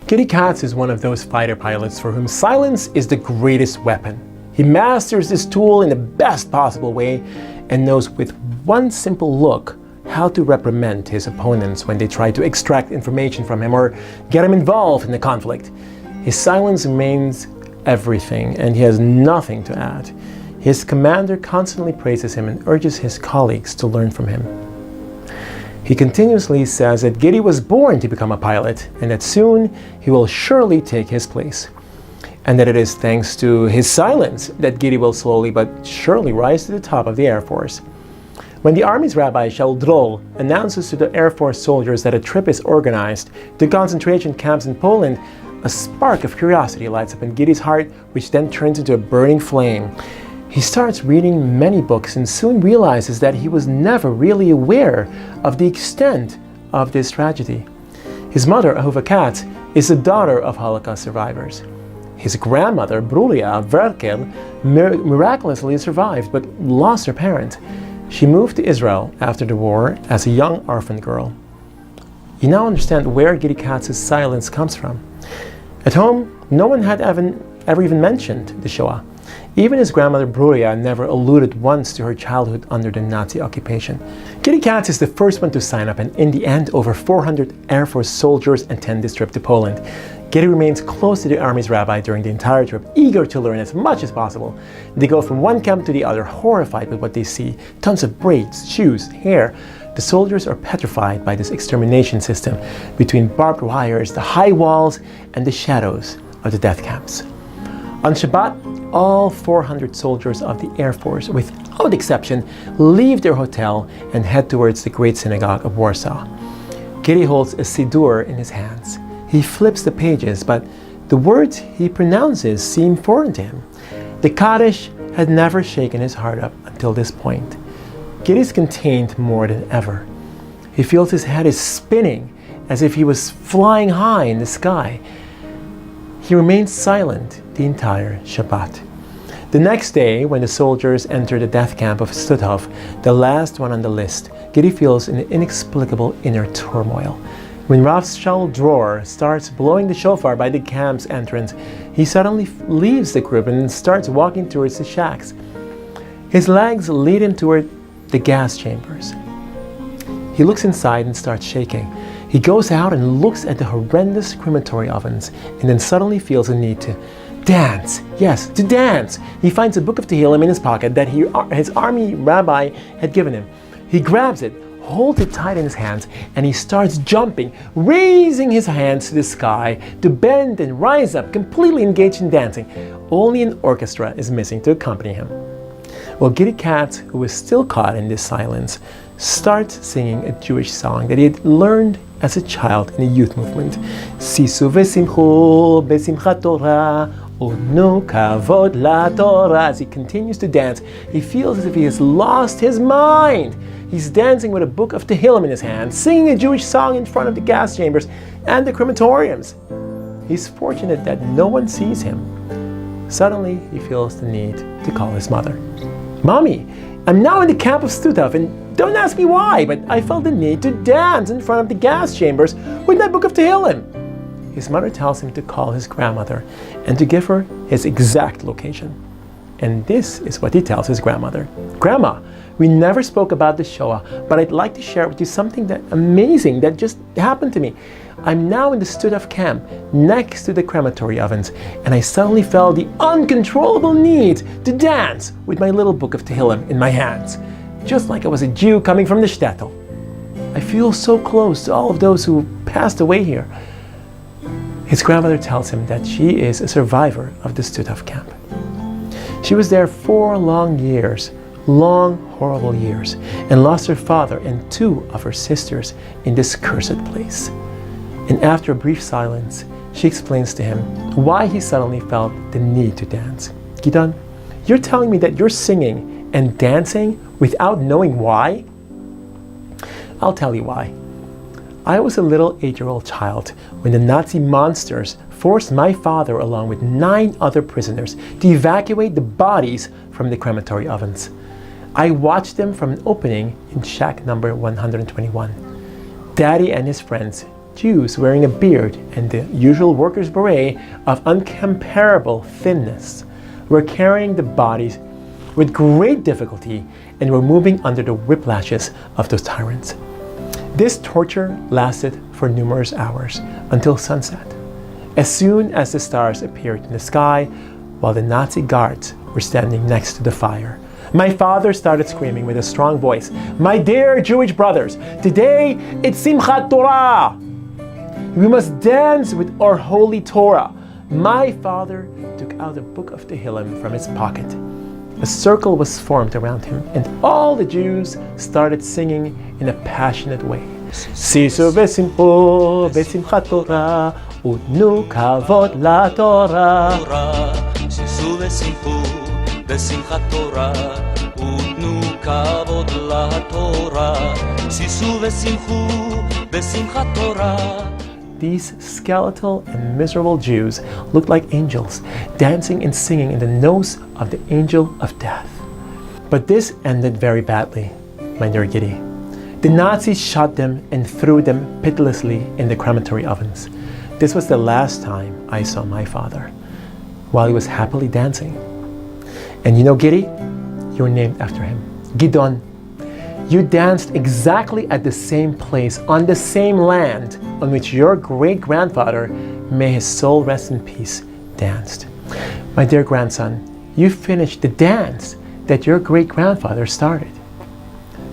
Giddy Katz is one of those fighter pilots for whom silence is the greatest weapon. He masters this tool in the best possible way and knows with one simple look how to reprimand his opponents when they try to extract information from him or get him involved in the conflict. His silence remains everything and he has nothing to add. His commander constantly praises him and urges his colleagues to learn from him. He continuously says that Giddy was born to become a pilot and that soon he will surely take his place. And that it is thanks to his silence that Giddy will slowly but surely rise to the top of the Air Force. When the Army's Rabbi Shaul Drol announces to the Air Force soldiers that a trip is organized to concentration camps in Poland, a spark of curiosity lights up in Giddy's heart, which then turns into a burning flame. He starts reading many books and soon realizes that he was never really aware of the extent of this tragedy. His mother, Ahuva Katz, is the daughter of Holocaust survivors. His grandmother, Brulia Verkel, miraculously survived but lost her parent. She moved to Israel after the war as a young orphan girl. You now understand where Giddy Katz's silence comes from. At home, no one had ever even mentioned the Shoah. Even his grandmother Brulia never alluded once to her childhood under the Nazi occupation. Giddy Katz is the first one to sign up, and in the end, over 400 Air Force soldiers attend this trip to Poland. Giddy remains close to the Army's rabbi during the entire trip, eager to learn as much as possible. They go from one camp to the other, horrified with what they see. Tons of braids, shoes, hair. The soldiers are petrified by this extermination system between barbed wires, the high walls, and the shadows of the death camps. On Shabbat, all 400 soldiers of the Air Force, without exception, leave their hotel and head towards the Great Synagogue of Warsaw. Giddy holds a siddur in his hands. He flips the pages, but the words he pronounces seem foreign to him. The Kaddish had never shaken his heart up until this point. Giddy is contained more than ever. He feels his head is spinning as if he was flying high in the sky. He remains silent the entire Shabbat. The next day, when the soldiers enter the death camp of Stutthof, the last one on the list, Giddy feels an inexplicable inner turmoil. When Rav Shaul Dror starts blowing the shofar by the camp's entrance, he suddenly leaves the group and starts walking towards the shacks. His legs lead him toward the gas chambers. He looks inside and starts shaking. He goes out and looks at the horrendous crematory ovens and then suddenly feels a need to dance. Yes, to dance. He finds a book of Tehillim in his pocket that his army rabbi had given him. He grabs it, holds it tight in his hands, and he starts jumping, raising his hands to the sky to bend and rise up, completely engaged in dancing. Only an orchestra is missing to accompany him. Well, Giddy Katz, who is still caught in this silence, starts singing a Jewish song that he had learned as a child in the youth movement. Sisu v'simchu b'simchat Torah, unu kavod la Torah. As he continues to dance, he feels as if he has lost his mind. He's dancing with a book of Tehillim in his hand, singing a Jewish song in front of the gas chambers and the crematoriums. He's fortunate that no one sees him. Suddenly, he feels the need to call his mother. Mommy, I'm now in the camp of Stutthof, and don't ask me why, but I felt the need to dance in front of the gas chambers with my book of Tehillim. His mother tells him to call his grandmother and to give her his exact location. And this is what he tells his grandmother. Grandma, we never spoke about the Shoah, but I'd like to share with you something amazing that just happened to me. I'm now in the Stutthof camp next to the crematory ovens, and I suddenly felt the uncontrollable need to dance with my little book of Tehillim in my hands, just like I was a Jew coming from the shtetl. I feel so close to all of those who passed away here. His grandmother tells him that she is a survivor of the Stutthof camp. She was there 4 long years, long, horrible years, and lost her father and 2 of her sisters in this cursed place. And after a brief silence, she explains to him why he suddenly felt the need to dance. Gideon, you're telling me that you're singing and dancing without knowing why? I'll tell you why. I was a little 8-year-old child when the Nazi monsters forced my father along with 9 other prisoners to evacuate the bodies from the crematory ovens. I watched them from an opening in shack number 121. Daddy and his friends Jews wearing a beard and the usual worker's beret of uncomparable thinness were carrying the bodies with great difficulty and were moving under the whiplashes of those tyrants. This torture lasted for numerous hours until sunset, as soon as the stars appeared in the sky while the Nazi guards were standing next to the fire. My father started screaming with a strong voice, "My dear Jewish brothers, today it's Simchat Torah! We must dance with our holy Torah." My father took out a book of Tehillim from his pocket. A circle was formed around him, and all the Jews started singing in a passionate way. Sisu v'simchu v'simchat Torah, utnu kavod la Torah. Sisu v'simchu v'simchat Torah, utnu kavod la Torah. Sisu v'simchu v'simchat Torah. These skeletal and miserable Jews looked like angels, dancing and singing in the nose of the angel of death. But this ended very badly, my dear Giddy. The Nazis shot them and threw them pitilessly in the crematory ovens. This was the last time I saw my father, while he was happily dancing. And you know, Giddy, you're named after him, Gidon. You danced exactly at the same place, on the same land on which your great-grandfather, may his soul rest in peace, danced. My dear grandson, you finished the dance that your great-grandfather started.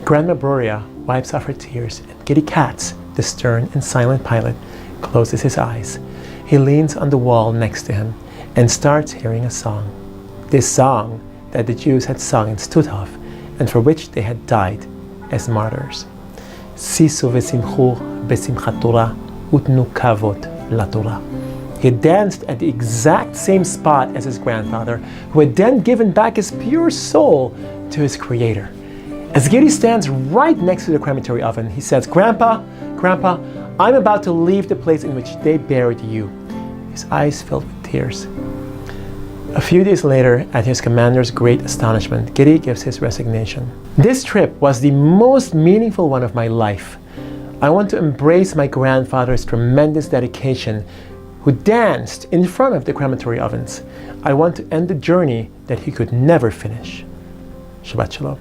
Grandma Broria wipes off her tears, and Giddy Katz, the stern and silent pilot, closes his eyes. He leans on the wall next to him and starts hearing a song. This song that the Jews had sung in Stutthof and for which they had died as martyrs. Sisu v'simchu v'simchat Torah, utnu kavod la Torah. He danced at the exact same spot as his grandfather, who had then given back his pure soul to his creator. As Giddy stands right next to the crematory oven, he says, Grandpa, I'm about to leave the place in which they buried you." His eyes filled with tears. A few days later, at his commander's great astonishment, Giddy gives his resignation. This trip was the most meaningful one of my life. I want to embrace my grandfather's tremendous dedication, who danced in front of the crematory ovens. I want to end the journey that he could never finish. Shabbat Shalom.